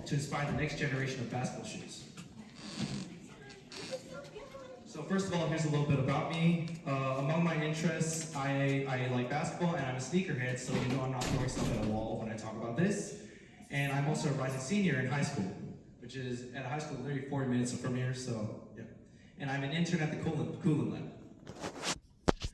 to inspire the next generation of basketball shoes. So first of all, here's a little bit about me. Among my interests, I like basketball and I'm a sneakerhead, so you know I'm not throwing stuff at a wall when I talk about this. And I'm also a rising senior in high school, which is at a high school literally 40 minutes from here, so yeah. And I'm an intern at the Coolon Lab.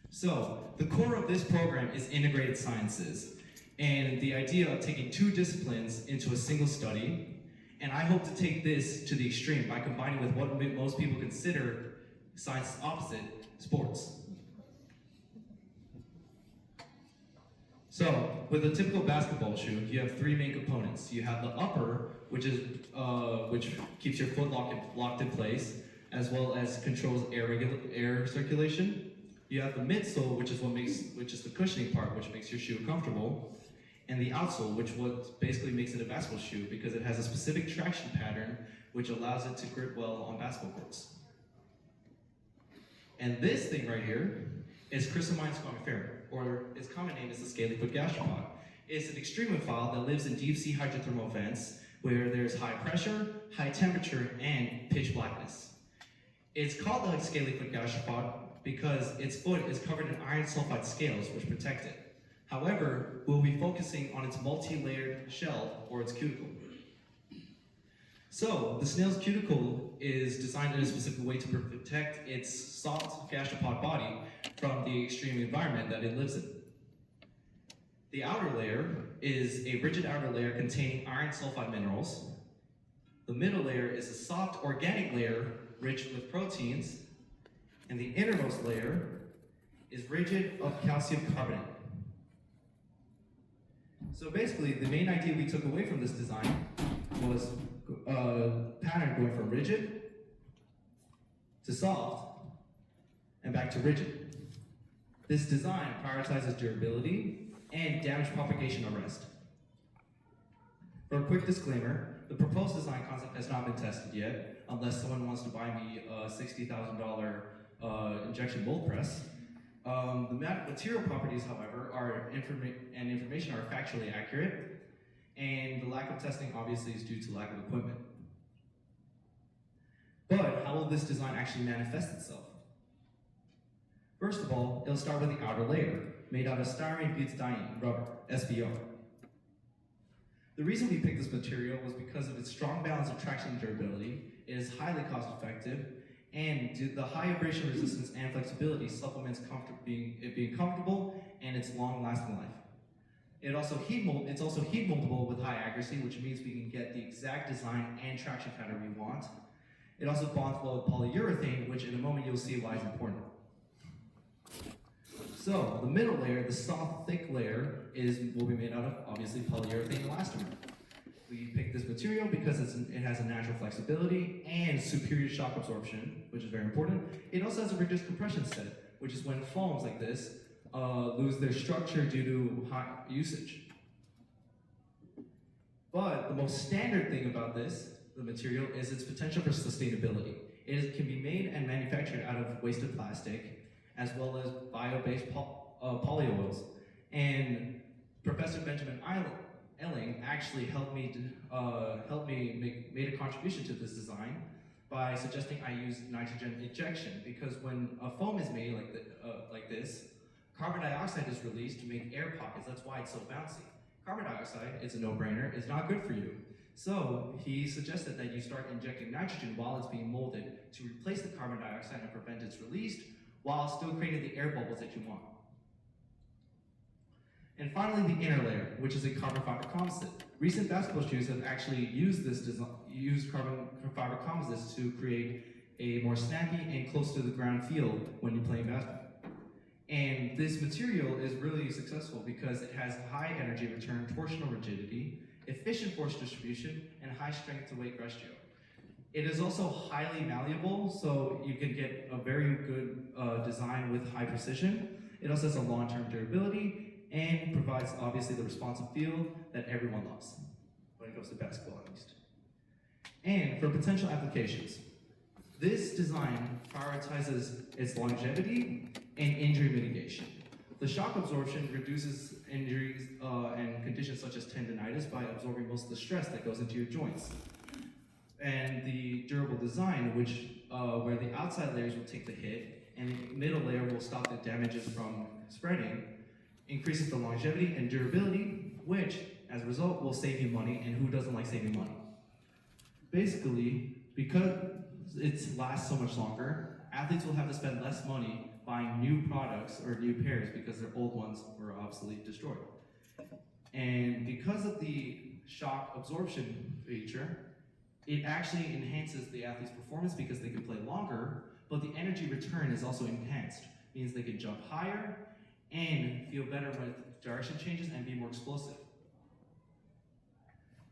So the core of this program is integrated sciences, and the idea of taking two disciplines into a single study. And I hope to take this to the extreme by combining with what most people consider science's opposite, sports. So, with a typical basketball shoe, you have three main components. You have the upper, which keeps your foot locked in place, as well as controls air circulation. You have the midsole, which is the cushioning part, which makes your shoe comfortable, and the outsole, which basically makes it a basketball shoe because it has a specific traction pattern, which allows it to grip well on basketball courts. And this thing right here is Crystalline squamifera, or its common name is the scaly-foot gastropod. It's an extremophile that lives in deep-sea hydrothermal vents where there's high pressure, high temperature, and pitch blackness. It's called the scaly-foot gastropod because its foot is covered in iron sulfide scales which protect it. However, we'll be focusing on its multi-layered shell, or its cuticle. So, the snail's cuticle is designed in a specific way to protect its soft gastropod body from the extreme environment that it lives in. The outer layer is a rigid outer layer containing iron sulfide minerals. The middle layer is a soft organic layer rich with proteins. And the innermost layer is rigid of calcium carbonate. So basically, the main idea we took away from this design was pattern going from rigid to soft and back to rigid. This design prioritizes durability and damage propagation arrest. For a quick disclaimer, the proposed design concept has not been tested yet, unless someone wants to buy me a $60,000 injection mold press. The material properties, however, and information are factually accurate, and the lack of testing obviously is due to lack of equipment. But how will this design actually manifest itself? First of all, it'll start with the outer layer, made out of styrene butadiene rubber, SBR. The reason we picked this material was because of its strong balance of traction and durability. It is highly cost effective, and the high abrasion resistance and flexibility supplements it being comfortable and its long-lasting life. It's also heat moldable with high accuracy, which means we can get the exact design and traction pattern we want. It also bonds well with polyurethane, which in a moment you'll see why is important. So the middle layer, the soft, thick layer, will be made out of obviously polyurethane elastomer. We picked this material because it has a natural flexibility and superior shock absorption, which is very important. It also has a reduced compression set, which is when foams like this lose their structure due to high usage. But the most standard thing about the material, is its potential for sustainability. It can be made and manufactured out of wasted plastic, as well as bio-based polyols. And Professor Benjamin Elling actually made a contribution to this design by suggesting I use nitrogen injection, because when a foam is made like this, carbon dioxide is released to make air pockets. That's why it's so bouncy. Carbon dioxide, it's a no-brainer, is not good for you. So he suggested that you start injecting nitrogen while it's being molded to replace the carbon dioxide and prevent its release while still creating the air bubbles that you want. And finally, the inner layer, which is a carbon fiber composite. Recent basketball shoes have actually used carbon fiber composites to create a more snappy and close to the ground feel when you're playing basketball. And this material is really successful because it has high energy return, torsional rigidity, efficient force distribution, and high strength to weight ratio. It is also highly malleable, so you can get a very good design with high precision. It also has a long-term durability and provides obviously the responsive feel that everyone loves when it comes to basketball at least. And for potential applications, this design prioritizes its longevity and injury mitigation. The shock absorption reduces injuries and conditions such as tendonitis by absorbing most of the stress that goes into your joints. And the durable design, where the outside layers will take the hit and the middle layer will stop the damages from spreading, increases the longevity and durability, which, as a result, will save you money, and who doesn't like saving money? Basically, because it lasts so much longer, athletes will have to spend less money buying new products or new pairs because their old ones were obsolete, destroyed. And because of the shock absorption feature, it actually enhances the athlete's performance because they can play longer, but the energy return is also enhanced. Means they can jump higher and feel better with direction changes and be more explosive.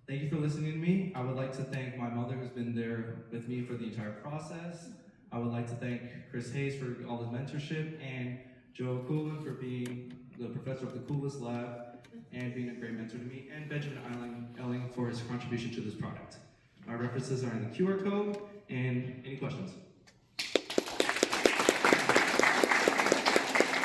Thank you for listening to me. I would like to thank my mother who's been there with me for the entire process. I would like to thank Chris Hayes for all his mentorship, and Joe Coolon for being the professor of the Coolon Lab and being a great mentor to me, and Benjamin Elling for his contribution to this product. My references are in the QR code, and any questions?